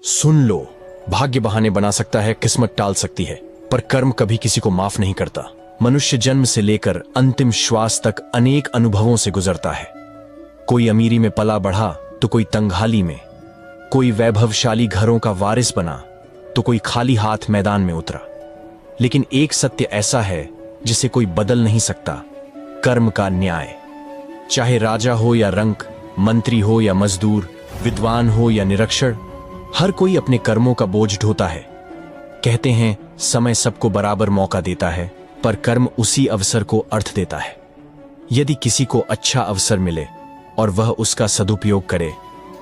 सुन लो, भाग्य बहाने बना सकता है, किस्मत टाल सकती है, पर कर्म कभी किसी को माफ नहीं करता। मनुष्य जन्म से लेकर अंतिम श्वास तक अनेक अनुभवों से गुजरता है। कोई अमीरी में पला बढ़ा तो कोई तंगहाली में, कोई वैभवशाली घरों का वारिस बना तो कोई खाली हाथ मैदान में उतरा। लेकिन एक सत्य ऐसा है जिसे कोई बदल नहीं सकता, कर्म का न्याय। चाहे राजा हो या रंक, मंत्री हो या मजदूर, विद्वान हो या निरक्षर, हर कोई अपने कर्मों का बोझ ढोता है। कहते हैं समय सबको बराबर मौका देता है, पर कर्म उसी अवसर को अर्थ देता है। यदि किसी को अच्छा अवसर मिले और वह उसका सदुपयोग करे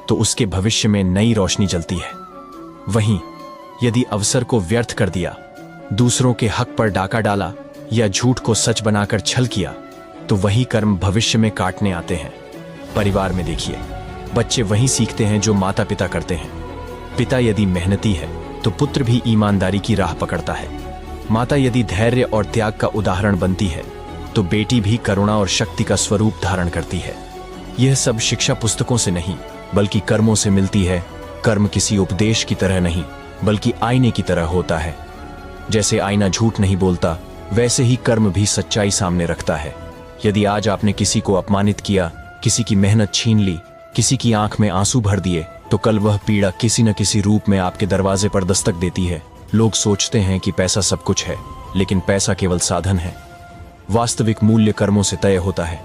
तो उसके भविष्य में नई रोशनी जलती है। वहीं यदि अवसर को व्यर्थ कर दिया, दूसरों के हक पर डाका डाला या झूठ को सच बनाकर छल किया, तो वही कर्म भविष्य में काटने आते हैं। परिवार में देखिए, बच्चे वही सीखते हैं जो माता पिता करते हैं। पिता यदि मेहनती है तो पुत्र भी ईमानदारी की राह पकड़ता है। माता यदि धैर्य और त्याग का उदाहरण बनती है तो बेटी भी करुणा और शक्ति का स्वरूप धारण करती है। यह सब शिक्षा पुस्तकों से नहीं बल्कि कर्मों से मिलती है। कर्म किसी उपदेश की तरह नहीं बल्कि आईने की तरह होता है। जैसे आईना झूठ नहीं बोलता, वैसे ही कर्म भी सच्चाई सामने रखता है। यदि आज आपने किसी को अपमानित किया, किसी की मेहनत छीन ली, किसी की आंख में आंसू भर दिए, तो कल वह पीड़ा किसी न किसी रूप में आपके दरवाजे पर दस्तक देती है। लोग सोचते हैं कि पैसा सब कुछ है, लेकिन पैसा केवल साधन है। वास्तविक मूल्य कर्मों से तय होता है।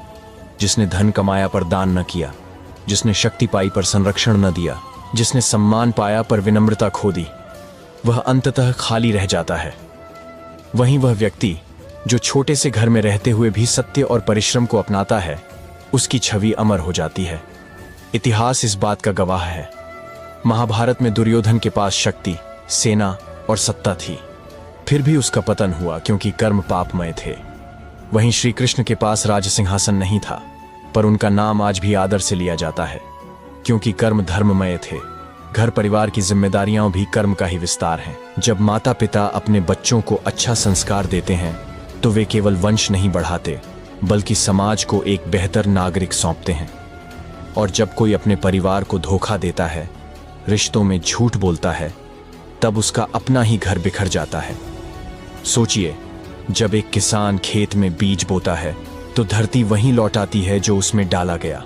जिसने धन कमाया पर दान न किया, जिसने शक्ति पाई पर संरक्षण न दिया, जिसने सम्मान पाया पर विनम्रता खो दी, वह अंततः खाली रह जाता है। वहीं वह व्यक्ति जो छोटे से घर में रहते हुए भी सत्य और परिश्रम को अपनाता है, उसकी छवि अमर हो जाती है। इतिहास इस बात का गवाह है। महाभारत में दुर्योधन के पास शक्ति, सेना और सत्ता थी, फिर भी उसका पतन हुआ क्योंकि कर्म पापमय थे। वहीं श्री कृष्ण के पास राज सिंहासन नहीं था, पर उनका नाम आज भी आदर से लिया जाता है क्योंकि कर्म धर्ममय थे। घर परिवार की जिम्मेदारियां भी कर्म का ही विस्तार हैं। जब माता पिता अपने बच्चों को अच्छा संस्कार देते हैं तो वे केवल वंश नहीं बढ़ाते बल्कि समाज को एक बेहतर नागरिक सौंपते हैं। और जब कोई अपने परिवार को धोखा देता है, रिश्तों में झूठ बोलता है, तब उसका अपना ही घर बिखर जाता है। सोचिए, जब एक किसान खेत में बीज बोता है तो धरती वहीं लौटाती है जो उसमें डाला गया।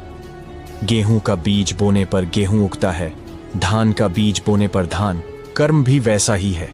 गेहूं का बीज बोने पर गेहूं उगता है, धान का बीज बोने पर धान। कर्म भी वैसा ही है।